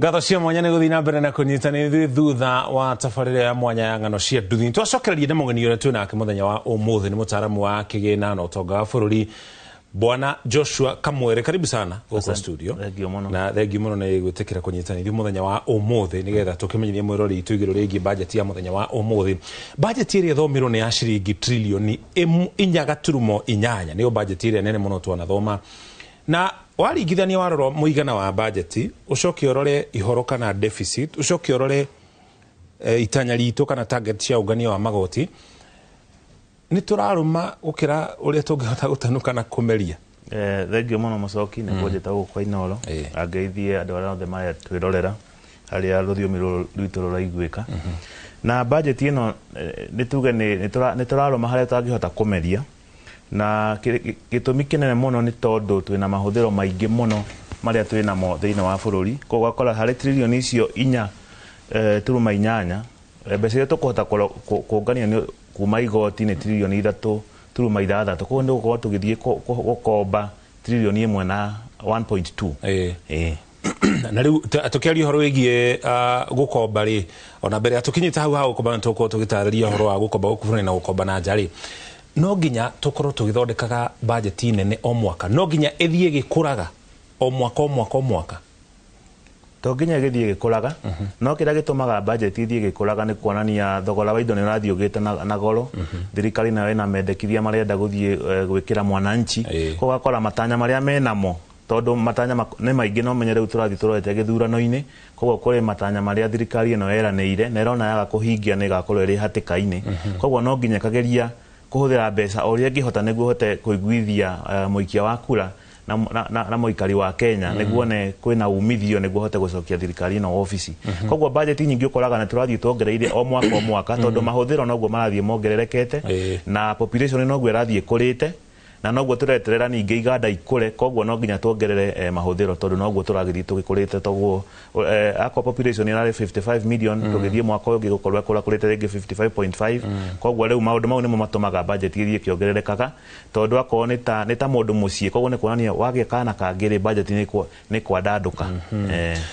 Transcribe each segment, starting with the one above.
Ngatho cia mwanya nĩ gũthiĩ na mbere na kũnyitanĩra thutha wa tabarĩra ya mwanya ya ng'ano cia nduthi. Twacokereria na mũgeni ũrĩa twĩnake mũthenya wa ũmũthĩ nĩ mũtaaramu wa kĩgĩna na ũtonga wa bũrũri Bwana Joshua Kamwere. Karibu sana gũkũ studio. Na thengiũ mũno nĩ gwĩtĩkĩra kũnyitanĩra mũthenya wa ũmũthĩ nĩgetha tũkĩmenyithie mwĩrori itũ igũrũ rĩgiĩ budget ya mũthenya wa ũmũthĩ. Budget ĩrĩa ĩthomirwo nĩ ya ciringi trilioni 4.8 nĩyo budget ĩrĩa nene mũno twanathoma. Na waringithania warorwo mũigana wa budget ucoke orore ihoro kana deficit, ucoke orore itanya ritũ kana target cia ũngania wa magoti, nĩ tũrarũma gũkĩra ũrĩa tũngĩhota gũtanuka na kũmeria. Thengiũ mũno Mũcoki nĩguo njĩta gũkũ Inooro, angeithie andũ arĩa othe marĩa twĩrorera harĩa rũthiomi rwitũ rũraiguĩka. Na budget ĩno nĩ tuge nĩ tũrarũma harĩa tũngĩhota kũmeria, na gĩtũmi kĩnene mũno nĩ tondũ twĩna mahũthĩro maingĩ mũno marĩa twĩnamo thĩinĩ wa bũrũri. Koguo gakora harĩ trilioni icio 4.8 mbeca iria tũkũhota kũngania kuma igoti nĩ trilioni 3.6. Koguo nĩ gũkorwo tũgĩthiĩ gũkomba trilioni 1 na 1.2. Na rĩu tũkĩaria ũhoro wĩgiĩ gũkomba rĩ, ona mbere atũkinyĩte hau ha gũkomba tũkorwo tũgĩtarĩria ũhoro wa gũkomba gũkũ na gũkomba na nja rĩ, no nginya tũkorwo tũgĩthondekaga budget nene o mwaka, no nginya ĩthiĩ gĩkũraga o mwaka. To nginya gĩthiĩ gĩkũraga, no kĩrĩa gĩtũmaga budget ĩthiĩ gĩkũraga nĩ kuonania thogora wa indo nĩ ũrathiĩ ũgĩte na goro. Thirikari nayo ĩna mendekithia marenda gũthiĩ gwĩkĩra mwananchi. Koguo gakora matanya marĩa menamo, tondũ matanya nĩ maingĩ, no menye rĩu tũrathiĩ tũrorete gĩthurano-inĩ. Koguo kũrĩ matanya marĩa thirikari ĩno yeranĩire na ĩrona yaga kũhingia nĩ ĩgakorwo ĩrĩ hatĩka-inĩ. Koguo no nginya kageria kũhũthĩra mbeca o ũrĩa ĩngĩhota nĩguo hote kũiguithia mũikia wa kura na mũikari wa Kenya nĩguo ne kwĩna umithio nĩguo hote gũcokia thirikari ĩno ofici. Koguo budget nyingĩ ũkoraga nĩ tũrathiĩ tuongereire o mwaka tondũ mahũthĩro noguo marathiĩ mongererekete na population noguo ĩrathiĩ kũrĩte, na noguo tũreterera ningĩ iganda ikũre. Koguo no nginya tuongerere mahũthĩro tondũ noguo tũragĩthiĩ tũgĩkũrĩte. Toguo akwa population ĩrarĩ 55 million, tũgĩthiĩ mwaka ũngĩ gũkorwo kũrĩte rĩngĩ 55.5. Koguo rĩu maũndũ mau nĩmo matũmaga budget ĩthiĩ kĩongererekaga, tondũ akorwo nĩ ta mũndũ mũciĩ. Koguo nĩ kuonania wagĩa kana kangĩ budget nĩ kwandandũka.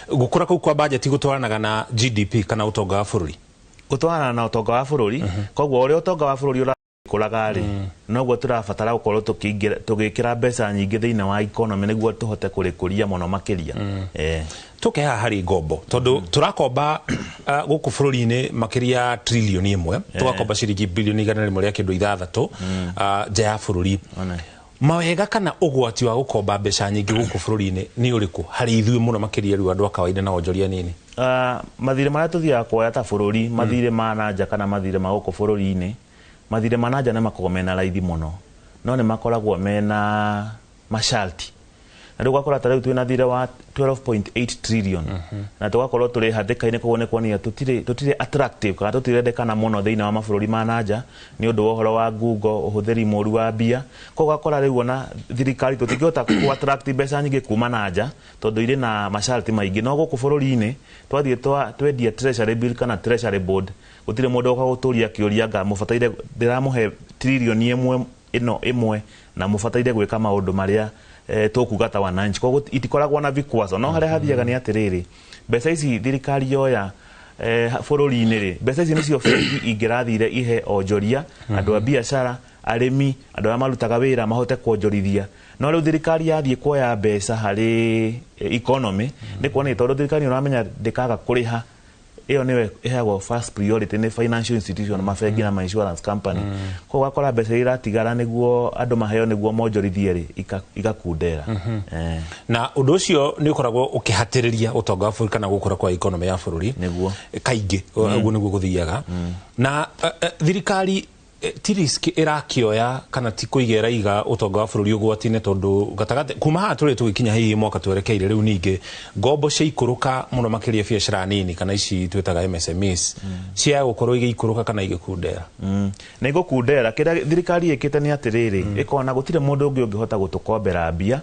Gũkũra kũu kwa budget gũtwaranaga na GDP kana ũtonga wa bũrũri, gũtwarana na ũtonga wa bũrũri. Koguo ũrĩa ũtonga wa bũrũri kũraga rĩ, noguo tũrabatara gũkorwo tũgĩkĩra mbeca nyingĩ thĩinĩ wa economy nĩguo tũhote kũrĩkũria mũno makĩria. Tũke haha harĩ ngombo, tondũ tũrakomba gũkũ bũrũri-inĩ makĩria trilioni 1, tũgakomba ciringi bilioni 100 rĩa kĩndũ 6 nja ya bũrũri. Mawega kana ũgwati wa gũkomba mbeca nyingĩ gũkũ bũrũri-inĩ nĩ ũrĩkũ harĩ ithuĩ mũno makĩria rĩu andũ a kawaida na onjoria nini? Mathirĩ marĩa tũthiaga kuoya ta bũrũri, mathirĩ ma nanja kana mathirĩ ma gũkũ bũrũri-inĩ, mathirĩ ma nanja nĩ makoragwo mena raithi mũno, no nĩ makoragwo mena masharti. Na rĩu ũgakora ta rĩu twĩna thirĩ wa 12.8 trillion na tũgakorwo tũrĩ hatĩka-inĩ. Koguo nĩ kuonania tũtirĩ attractive kana tũtirendekana mũno thĩinĩ wa mabũrũri ma nanja nĩ ũndũ wa ũhoro wa ngungo, ũhũthĩri mũru wa mbia. Koguo ũgakora rĩu ona thirikari tũtingĩhota ku-attract mbeca nyingĩ kuma nanja tondũ irĩ na masharti maingĩ. No gũkũ bũrũri-inĩ twathiĩ twendia treasury bill kana treasury board, gũtirĩ mũndũ oka gũtũria kĩũria anga mũbataire ndĩramũhe trilioni 1 na mũbataire gwĩka maũndũ marĩa tũkuga ta wananchi. Koguo itikoragwo na vikwazo. No harĩa hathiaga nĩ atĩrĩrĩ, mbeca ici thirikari yoya bũrũri-inĩ rĩ, mbeca ici nĩcio bengi ingĩrathire ihe onjoria, andũ a biacara, arĩmi, andũ arĩa marutaga wĩra mahote kuonjorithia. No rĩu thirikari yathiĩ kuoya mbeca harĩ economy, nĩ kuonania tondũ thirikari ũramenya ndĩkaga kũrĩha, ĩyo nĩwe ĩheagwo first priority nĩ financial institution, mabengi na insurance company. Koguo gakora mbeca iratigara nĩguo andũ maheo nĩguo monjorithie rĩ, igakundera. Na ũndũ ũcio nĩ ũkoragwo ũkĩhatĩrĩria ũtonga wa bũrũri kana gũkũra kwa economy ya bũrũri kaingĩ, ũguo nĩguo gũthiaga. Na thirikari ti risk irakioya kana ti kũigera iga ũtonga wa bũrũri ũgwati-inĩ, tondũ gatagatĩ kuma haha tũrĩ tũgĩkinya hihi mwaka twerekeire rĩu ningĩ ngombo cia ikũrũka mũno makĩria biacara nini kana ici twĩtaga MSMEs cia gũkorwo igĩikũrũka kana igĩkundera. Nĩ gũkundera. Kĩrĩa thirikari ĩkĩte nĩ atĩrĩrĩ, ĩkona gũtirĩ mũndũ ũngĩ ũngĩhota gũtũkombera mbia,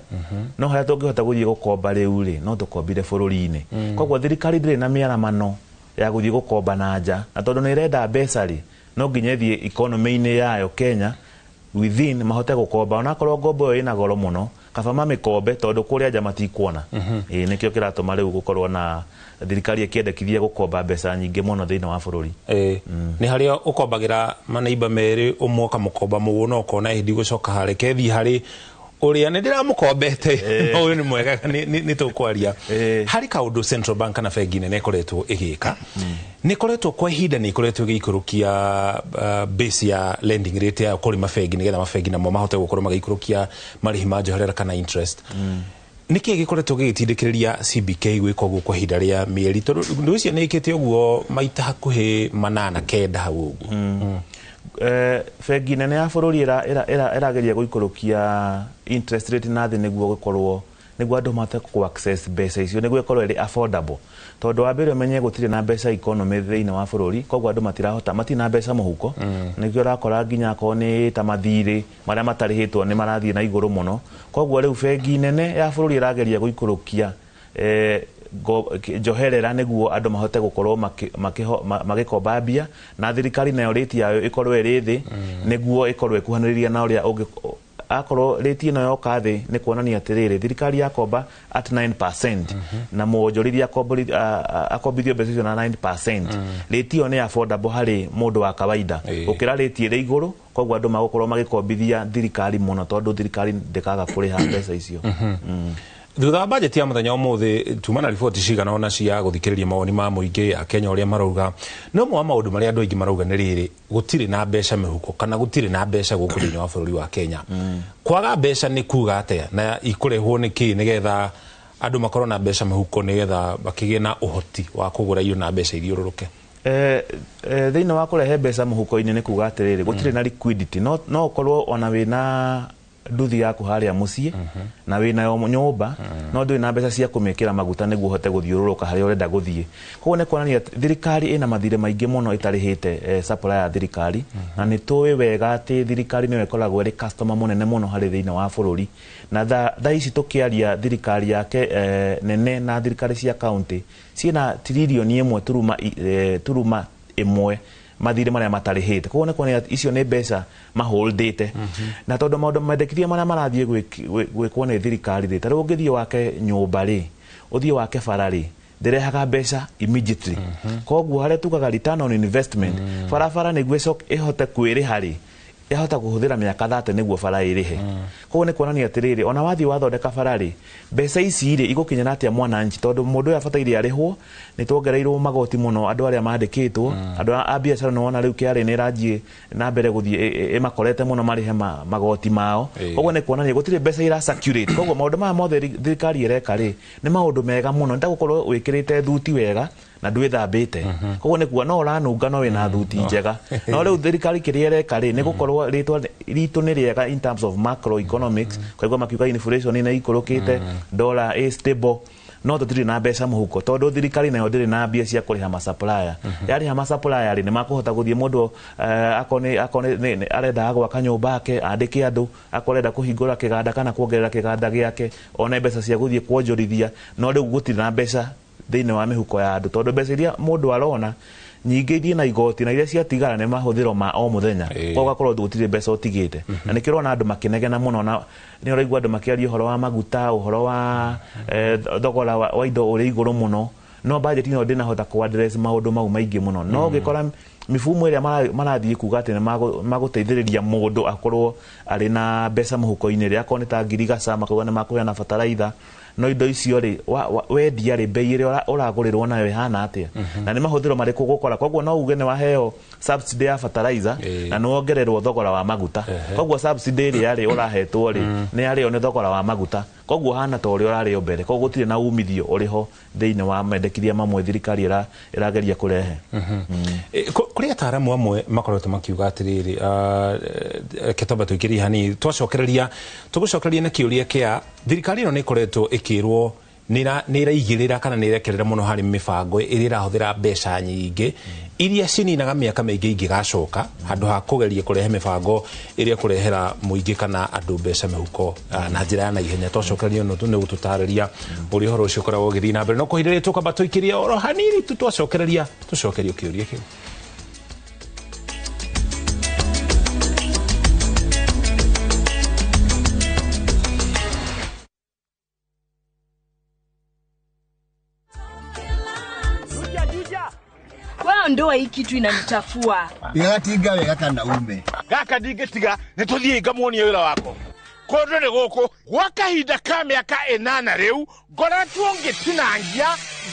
no harĩa tũngĩhota gũthiĩ gũkomba rĩu rĩ, no tũkombire bũrũri-inĩ. Koguo thirikari ndĩrĩ na mĩaramano ya gũthiĩ gũkomba na nja, na tondũ nĩ ĩrenda mbeca rĩ, no nginya thiĩ economy-inĩ yayo Kenya within mahote gũkomba. Onakorwo ngombo ĩyo ĩna goro mũno kaba mamekombe tondu kuria nja matikuona nikio kiratuma riu gukorwo na thirikari ikiendekithia gukomba mbeca nyingi muno thiini wa bururi ni haria ukombagira manaiba meri umwe kamukomba muno ukona hindi gucoka hari kethi hari uria ni ndiramukombete uyu ni mwega ni tukwaria hari kaundu Central Bank kana bengi nene ikoretwo igika ni koretwo kwa ihinda ni ikoretwo igikurukia base ya lending rate ya kuri mabengi nigetha mabengi namo mahote gukorwo magikurukia marihi ma njoherera kana interest niki gikoretwo gigitindikiriria CBK gwika uguo kwa ihinda ria mieri tondu icio ni ikite uguo maita hakuhi 8-9 hau uguo bengi nene ya bururi irageria guikurukia interest rate na thi niguo gukorwo niguo andu mate ku access mbeca icio niguo ikorwo iri affordable tondu wa mbere umenye gutire na mbeca economy thiini wa bururi koguo andu matirahota matina mbeca muhuko niguo rakora nginya ko ni ta mathiri maria matarihitwo ni marathie na iguru muno koguo riu bengi nene ya bururi irageria guikurukia njoherera niguo andu mahote gukorwo magikomba mbia na thirikari nayo rate yayo ikorwo iri thi niguo ikorwo ikuhaniriria na uria akorwo rate ino yoka thi ni kuonania atiriri thirikari yakomba at 9% na muonjorithia akombithio mbeca icio na 9% rate iyo ni affordable hari mundu wa kawaida ukira rate iri iguru koguo andu magukorwo magikombithia thirikari muno tondu thirikari ndikaga kuriha mbeca icio thutha wa budget ya muthenya umuthi tumana report cigana ona cia guthikiriria mawoni ma muingi ya Kenya uria marauga no mwa maundu maria andu aingi marauga ni riri gutire na mbeca mihuko kana gutire na mbeca guku thiini wa bururi wa Kenya kwaga mbeca ni kuga atia na ikurehwo ni ki nigetha andu makorwo na mbeca mihuko nigetha bakigie na uhoti wa kugura iyo na mbeca ithiururuke thiini wa kurehe mbeca muhuko-ini ni kuga atiriri gutire na liquidity no ukorwo ona wina nduthi yaku haria mucii na wina yo nyumba no ndui na mbeca cia kumekira maguta niguo hote guthiururuka haria urenda guthie koguo ni kuonania thirikari ina mathire maingi muno itarihite supply ya thirikari na ni tuwi wega ati thirikari niyo ikoragwo ri customer munene muno hari thiini wa bururi na tha ici tukiaria thirikari yake nene na thirikari cia county ciina trilioni 1 imwe mathire maria matarihite koguo ni kuonania icio ni mbeca maholdite na tondu maundu mendekithia maria marathie gwikwo ni thirikari ri tariu ngithie wake nyumba ri uthie wake bara ri ndirehaga mbeca immediately koguo haria tugaga return on investment bara niguo ihote kwiriha ri ihota kuhuthira miaka 30 niguo bara irihe koguo ni kuonania atiriri ona wathi wathondeka bara ri mbeca ici ri igukinyana atia mwananchi tondu mundu ya bataire arihwo ni tuongereirwo magoti muno andu aria mandikitwo andu a biashara no ona riu kiari ni ranjie na mbere guthie imakorete muno marihe magoti mao koguo ni kuonania gutire mbeca ira circulate koguo maundu ma mothe thirikari ireka ri ni maundu mega muno ndagukorwo wikirite thuti wega na ndwithambite koguo ni kuo no uranunga no wina thuti njega no riu thirikari kiria ireka ri ni gukorwo ritwa ritu ni riega in terms of macroeconomics koguo makiuga inflation ni ikurukite dollar is stable no tutiri na mbeca muhuko tondu thirikari nayo ndiri na mbia cia kuriha ma supplier yari ha ma supplier ri ni makuhota guthie mundu akone arenda gwaka nyumba yake andike andu akorenda kuhingura kiganda kana kuongerera kiganda giake ona mbeca cia guthie kuonjorithia no riu gutiri na mbeca thiini wa mihuko ya andu tondu mbeca iria mundu arona nyingi ithie na igoti na iria ciatigara ni mahuthiro ma o muthenya koguo akorwo gutire mbeca utigite na nikirona andu makinegena muno na ni uraigua andu makiaria uhoro wa maguta uhoro wa thogora wa indo uri iguru muno no budget ino ndinahota ku address maundu mau maingi muno no gikora mifumo iria marathie kuga ati maguteithiriria mundu akorwo ari na mbeca muhuko-ini ria ko ni ta ngirigaca makuga ni makuheana fertilizer no indo icio ri wendia ri bei iria uragurirwo nayo ihana atia na ni mahuthiro mariku gukora koguo no uge ni waheo subsidy ya fertilizer na no ongererwo thogora wa maguta koguo subsidy iria ri urahetwo ri ni ario ni thogora wa maguta koguo hana to uri urario mbere koguo gutire na umithio uriho thiini wa mendekithia mamwe thirikari irageria kurehe kuri ataramu amwe makoretwo makiuga atiriri ketoba twikiri hani twacokereria tugucokereria na kiuria kia thirikari ino ni koretwo ikirwo ni iraigirira kana ni irekerera muno hari mibango iri irahuthira mbeca nyingi iria cininaga miaka maingi ingigacoka handu ha kugeria kurehe mibango iria kurehera muingi kana andu mbeca mihuko na njira ya naihenya twacokereria no tu ni gututariria uri horo ucio koragwo githii na mbere no kuhiriria tukamba tuikiria oro hanini twacokereria tucokerio kiuria kiu hiyo ndoa hii kitu inanichafua. Igatiga wega kana ume. Gaka digetiga nituthie ngamuonie wira wako. Kondo ni goko gwakahinda ka miaka 8 riu ngoretwo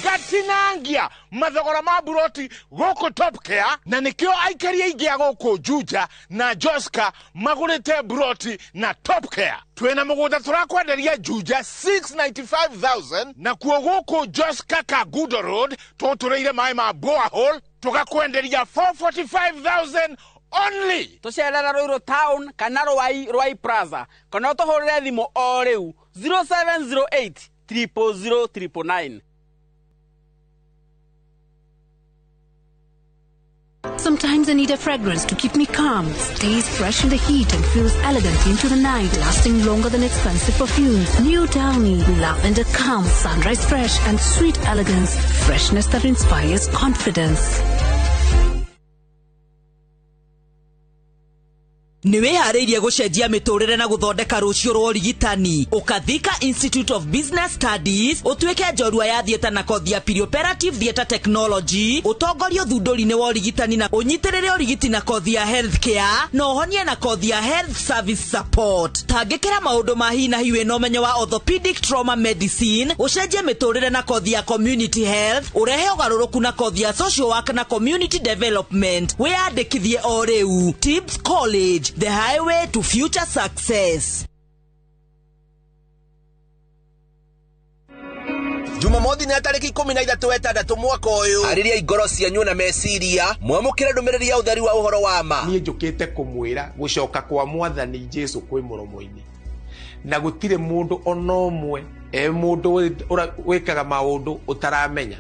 gatinangia mathogora ma buroti goko Top Care na nikio aikari aingi a goko Juja na Joska magurite buroti na Top Care. Twena mugunda turakwenderia Juja 695,000 na kuo goko Joska Kagudo Road tutureire mai ma borehole tugakwenderia 445,000 only. Tucerera Ruiru Town kana Rwai Plaza kana tuhurire thimu o riu 0708 000 999. Sometimes I need a fragrance to keep me calm, stays fresh in the heat and feels elegant into the night, lasting longer than expensive perfumes. New Downy, lavender calm, sunrise fresh and sweet elegance, freshness that inspires confidence. Niweharĩirie gũcenjia mĩtũrĩre na gũthondeka rũciũ rwa ũrigitani. Ukathika Institute of Business Studies ũtuĩke njorua ya thieta na kothi ya Perioperative Theatre Technology, ũtongorio thundũri-inĩ wa ũrigitani na ũnyitĩrĩre ũrigiti na kothi ya Healthcare na ũhonie na kothi ya Health Service Support. Tangĩkĩra maũndũ ma hi na hi wĩna ũmenyo wa Orthopedic Trauma Medicine, ũcenjie mĩtũrĩre na kothi ya Community Health, ũrehe ũgarũrũku na kothi ya Social Work na Community Development. Wĩyandĩkithie o rĩu. Tibbs College, the highway to future success. Jumamothi na tariki 13 mwaka uyu ariria igoro cianyu na meciria mwamukire ndumiriri ya utheri wa uhoro wa ma. Nie njukite kumwira gucoka kwa mwathani Jesu kwi muromo-ini na gutire mundu onomwe mundu wikaga maundu utaramenya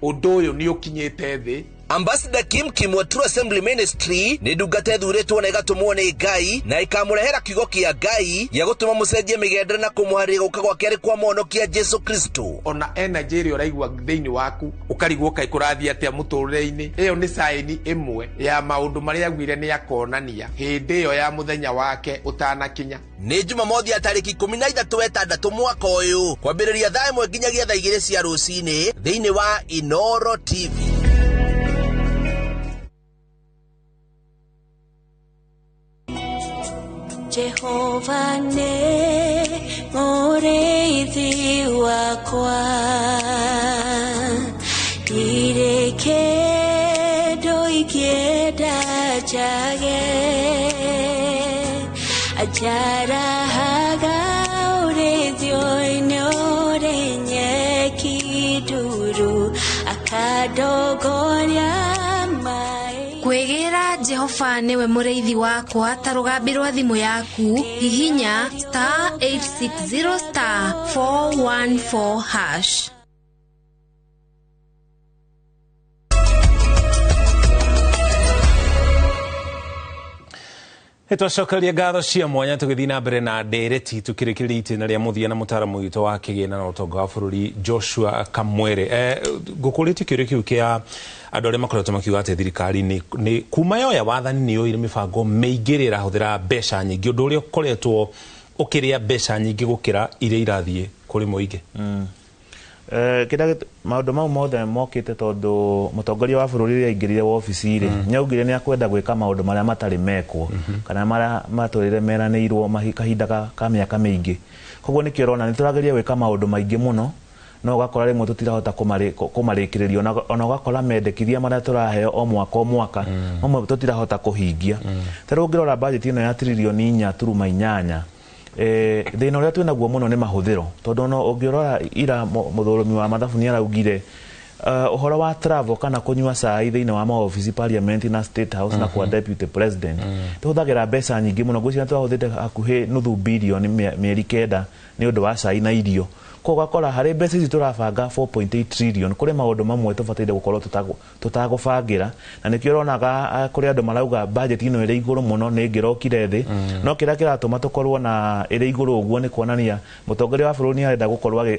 undu uyu ni ukinyite thi. Ambassador Kim wa True Assembly Ministry ni ndungata thuritwo na igatumwo ni Ngai na ikamurehera kiugo kia Ngai ya gutuma mucenjie migendere na kumuharĩria guka gwake kwa mwonokia Jesu Kristo. Ona energy ĩrĩa ũraigua thĩinĩ waku ũkarigwo kai kũrathia atĩa mũtũrĩre-inĩ, ĩyo nĩ saini ĩmwe ya maũndũ marĩa agwire nĩ akonania hĩndĩ ĩyo ya mũthenya wake ũtanakinya. Ni Jumamothi ya tariki 13 mwaka uyu kwambĩrĩria thaa 1 nginyagia thaa 2 cia rũcinĩ thĩinĩ wa Inoro TV. Jehova ne mũrĩithi wakwa ndirĩ kĩndũ ingĩenda njage ajarahaga ũrĩithio-inĩ ũrĩ nyeki nduru akandongoria Kwegera Jehova niwe mũrĩithi wakwa ta rũgambi rwa thimũ yaku hihinya *860*414#. Twacokeria ngatho cia mwanya tũgĩthiĩ na mbere na ndereti tũkĩrĩkĩrĩria itĩna rĩa mũthia na mũtaaramu witũ wa kĩgĩna na ũtonga wa bũrũri Joshua Kamwere. Ngũkũrĩtie kĩũria kĩu kĩa andũ arĩa makoretwo makiuga atĩ thirikari nĩ kuma yoya wathani nĩ yoire mĩbango mĩingĩ ĩrĩa ĩrahũthĩra mbeca nyingĩ, ũndũ ũrĩa ũkoretwo ũkĩrĩa mbeca nyingĩ gũkĩra iria irathiĩ kũrĩ mũingĩ. Maũndũ mau mothe mokĩte tondũ mũtongoria wa bũrũri rĩrĩa aingĩrire wobici-rĩ nĩaugire nĩ akwenda gwĩka maũndũ marĩa matarĩ mekwo kana marĩa matũrĩre meranĩirwo kahinda ka mĩaka mĩingĩ. Koguo nĩkĩo ũrona nĩtũrageria gwĩka maũndũ maingĩ mũno no ũgakora rĩmwe tũtirahota kũmarĩkĩrĩria ona ũgakora mendekithia marĩa tũraheo o mwaka mamwe tũtirahota kũhingia. Ta rĩu ũngĩrora bajeti ĩno ya tiririoni 4.8 thĩna ũrĩa twĩnaguo mũno nĩ mahũthĩro tondũ no ũngĩrora ira mũthũrũmi wa mathabu nĩ araugire ũhoro wa travel kana kũnyua cai thĩinĩ wa maobici parliament na state house na kwa deputy president tũhũthagĩra mbeca nyingĩ mũno gwĩciria twahũthĩte hakuhĩ nuthu birioni mĩeri 9 nĩ ũndũ wa cai na irio. Koguo ũgakora harĩ mbeca ici tũrabanga 4.8 trillion kũrĩ maũndũ mamwe tũbataire gũkorwo tũtagũbangĩra na nĩkĩo ũronaga kũrĩ andũ marauga budget ĩno ĩrĩ igũrũ mũno nĩ ĩngĩrokire thĩ no kĩrĩa kĩratũma tũkorwo na ĩrĩ igũrũ ũguo nĩ kuonania mũtongoria wa bũrũri nĩ arenda gũkorwo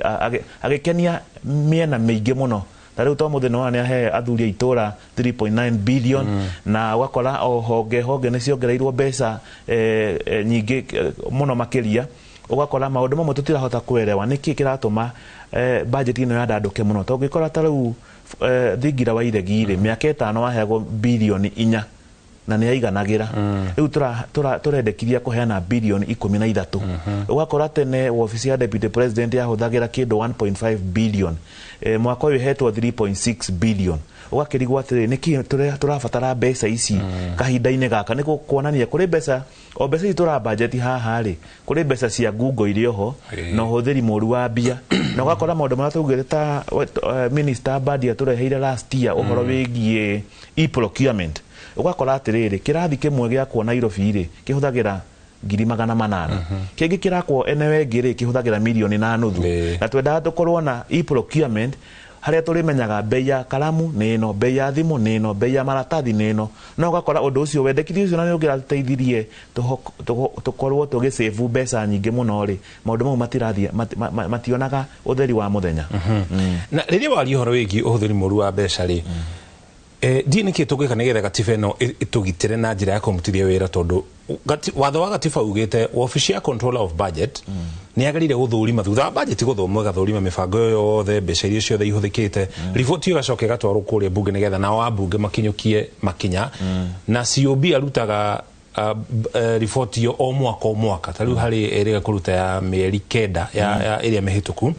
agĩkenia mĩena mĩingĩ mũno. Ta rĩu to mũthenya nĩ ahe athuri a itũra 3.9 billion na ũgakora o honge nĩ ciongereirwo mbeca nyingĩ mũno makĩria. Ugakora maũndũ mamwe tũtirahota kuelewa nĩkĩ kĩratũma budget ĩno yandandũke mũno. Tũngĩkora ta rĩu thingira wa iregire miaka 5 waheagwo bilioni 4 na nä aiganagira riu turendekithia kuheana bilioni 13 ugakora tene ofisi ya deputy president yahuthagira kindu 1.5 billion mwaka uyu hetwo 3.6 billion ugakirigwo atiri niki turabatara mbeca ici kahinda-ini gaka ni kuonania kuri mbeca o mbeca itura budget haha ri kuri mbeca cia Google irio ho na uhuthiri moru wa mbia na ugakora maundu maria tugire ta minister Badia tureheire last year uhoro wigie e-procurement ugakora atiriri kirathi kimwe gia kuona Nairobi ri kihuthagira 800,000 kingi kirakwo enewe ngiri kihuthagira milioni 9.5 na twendaga tukorwo na e-procurement haria turimenyaga bei ya kalamu nino bei ya thimu nino bei ya maratathi nino no ugakora undu ucio wendekithia ucio na ni ungirateithirie tukorwo tugisave mbeca nyingi muno ri maundu mau matirathia mationaga utheri wa muthenya na riria wari horo wigi uhuthiri moru wa mbeca ri dini ke tugika nigetha gatiba ino itugitire na njira ya kumutithia wira tondu watho wa gatiba ugite office ya controller of budget ni agarire guthurima thutha wa budget guthomwa gathurima mibango yothe mbeca iria ciothe ihuthikite riboti yo gacoke gatwarwo kuria bunge nigetha na wa bunge makinyukie makinya na COB arutaga riboti yo o mwaka tariu hari erega kuruta ya mieri 9 ya area mehituku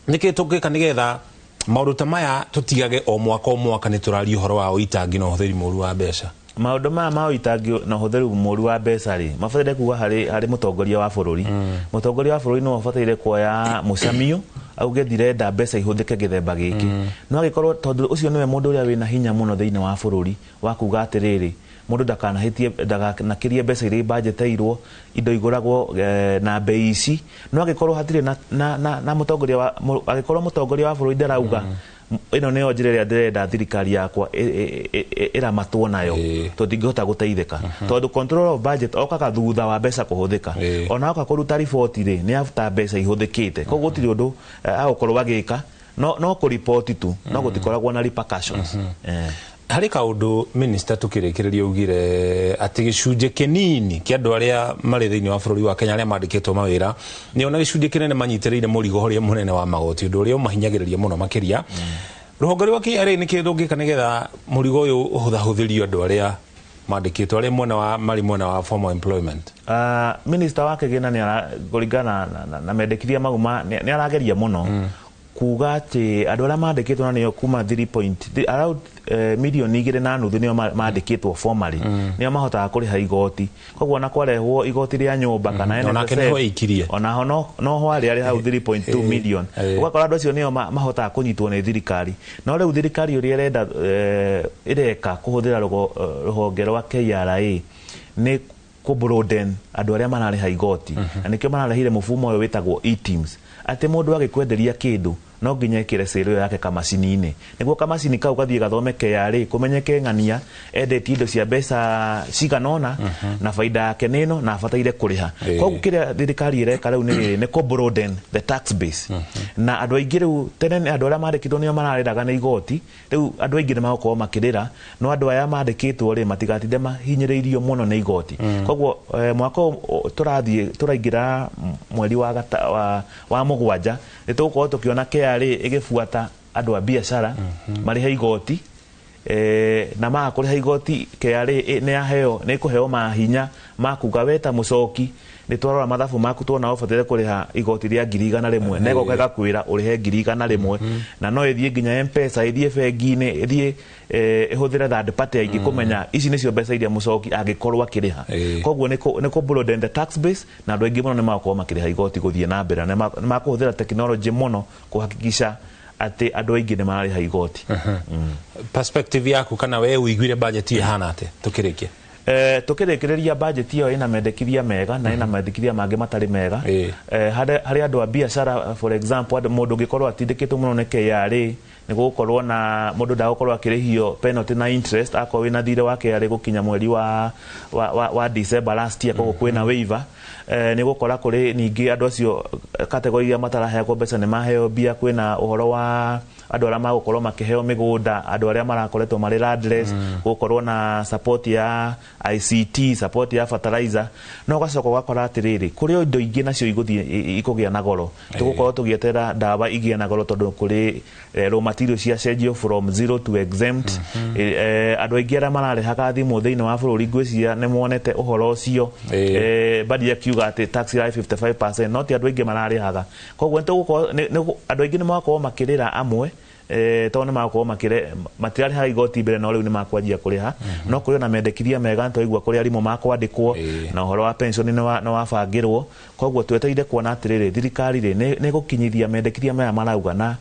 niki tugika nigetha maundu ta maya tutigage o mwaka ni turari uhoro wa uitangi no huthiri moru wa mbeca maundu ma uitangi na huthiri moru wa mbeca ri mabatire kuga hari mutongoria wa bururi mutongoria wa bururi no abatire kuoya mucamio auge ndirenda mbeca ihuthike githemba giki no agikorwo tondu ucio niwe mundu uria wina hinya muno thiini wa bururi wa kuga atiriri mundu ndakanahitie ndakanakirie mbeca iria budgetirwo indo iguragwo na bei ici no agikorwo hatire na mutongoria wa agikorwo mutongoria wa bururi ndarauga ino ne ojireria ndirenda thirikari yakwa iramatwo nayo tutingihota guteithika tondu control of budget okaga thutha wa mbeca kuhuthika ona oka kuruta report ri ni afuta mbeca ihuthikite koguo gutiri undu agukorwo agika no ku report tu no gutikoragwo na repercussions hari kaundu minister tukirikireria ugire ati gicunje kinini kia andu aria mari thiini wa bururi wa Kenya aria mandikitwo mawira ni ona gicunje kinene manyiterire murigo horia munene wa magoti undu uria mahinyagiriria muno makiria ruhonge rwa KRA ni kithungika nigetha murigo uyu uhuthahuthirio andu aria mandikitwo aria mwena wa mari mwena wa formal employment minister wa Kigina ni kuringana na mendekithia maguma ni arageria muno kuga ati andu aria mandikitwo na niyo kuma 3 around milioni 2.5 niyo mandikitwo formally niyo mahotaga kuriha igoti koguo na kwarehwo igoti ria nyumba kana NSSF ona ho no ho ari hau 3.2 million ugakora andu acio niyo mahotaga kunyitwo ni thirikari no riu thirikari uri irenda ireka kuhuthira ruhonge rwa KRA ni kubroaden andu aria marariha igoti na nikio mararehire mufumo uyu witagwo e-teams ati mundu agikwenderia kindu no nginya ikire sero yake kamacini-ini niguo kamacini kau gathie gathome KRA kumenyeke ng'ania endete indo cia mbeca ciganona na faida yake nino na abataire kuriha koguo kiria thirikari ireka riu ni ku broaden the tax base na andu aingi riu tene andu aria mandikitwo nio marariraga ni igoti riu andu aingi ni magokorwo makirira no andu aya mandikitwo ri matigatinde mahinyiriirio muno ni igoti koguo mwaka turaingira mweri wa mugwanja nitugukorwo tukiona KRA igifuata andu a biashara mariha igoti na makuriha igoti KRA ni aheo ni kuheo mahinya makuga weta mucoki ni twarora mathabu maku tuona ubatire kuriha igoti ria 100,000 nego kaga kwira urihe 100,000 na no ithie nginya M-Pesa ithie bengi-ini ithie ihuthire third party aingi kumenya ici nicio mbeca iria mucoki angikorwo akiriha koguo ni ku broaden the tax base na andu aingi muno ni makorwo makiriha igoti guthie na mbere na makuhuthira technology muno kuhakikisha ati andu aingi ni marariha igoti perspective yaku kana we uiguire budget ihana ate tukirikia tukirikireria budget iyo ina mendekithia mega na ina mendekithia mangi matari mega hari andu a biashara for example andu mundu ngikorwo atindikitwo muno ni KRA ni gukorwo na mundu ndagukorwo akirihio penalty na interest akwa wina thire wa KRA gukinya mweri wa December last year koguo kwina waiver ni gukora kuri ningi andu acio category ya mataraheagwo mbeca ni maheo bia kwina uhoro wa andu aria magukorwo makiheo migunda andu aria marakoretwo mari landless gukorwo na support ya ICT support ya fertilizer no gacoka gakora atiriri kuri indo ingi nacio igugia na goro tugukorwo tugietera ndawa igie na goro tondu kuri raw materials cia cenjio from zero to exempt andu aingi ara mararehaga thimu thiini wa bururi ngwiciria ni muonete uhoro ucio badi ya kiuga ati tax rate 55% not andu aingi mararehaga koguo andu aingi ni makorwo makirira amwe tone makorwo matirari ha igoti mbere no riu ni makwanjia kuriha no kuri na mendekithia mega ntoigwa kuri arimo makwandikwo na uhoro wa pension no wabangirwo koguo tweteire kuona atiriri thirikari ri ni gukinyithia mendekithia maya marauga na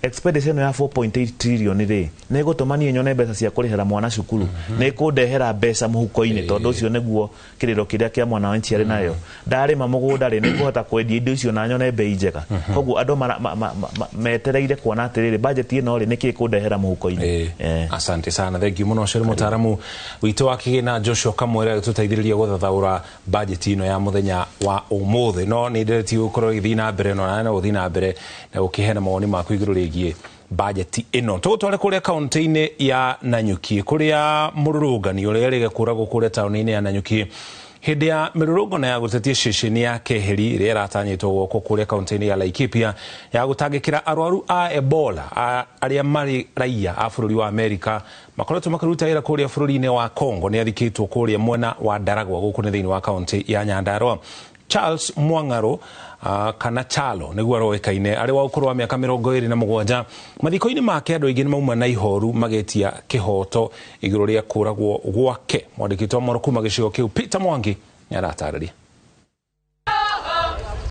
expenditure ya 4.8 trillion ri ni gutumania nyone mbeca cia kurihera mwana cukuru ni kundehera mbeca muhuko-ini tondu ucio niguo kiriro kiria kia mwana wa nchi ari nayo ndari mamugunda ri ni kuhota kwendia indo icio na nyone bei njega koguo andu metereire kuona atiriri budget ino ri niki kundehera muhuko-ini asante sana thank you muno ceri mutaramu witu wa kigina Joshua Kamwere tutaidiria guthathaura budget ino ya muthenya wa umuthi no ni ndireti gukorwo githina mbere no na uthina mbere na ukihena mawoni maku iguru budget ino tugutware kuria kaunti-ini ya Nanyuki kuria mururungani uria rige kuragwo kuria tauni-ini ya Nanyuki hindi ya mirurungano ya gutetia ceceni ya Keheri iria iratanyitwo gwoko kuria kaunti-ini ya Laikipia ya gutangikira arwaru a Ebola aria mari raia a bururi wa Amerika makoretwo makiruta ira kuria bururi-ini wa Congo ni athikitwo kuria mwena wa Daragwa guku ni thiini wa kaunti ya Nyandarua. Charles Mwangaro kana Chalo niguo aroikaine ari wa ukuru wa miaka 27 mathiko-ini make andu aingi ni mauma na ihoru magetia kihoto iguru ria kuragwo gwake mwandikitwo moro kuma gicigo kiu Peter Mwangi ni aratarĩria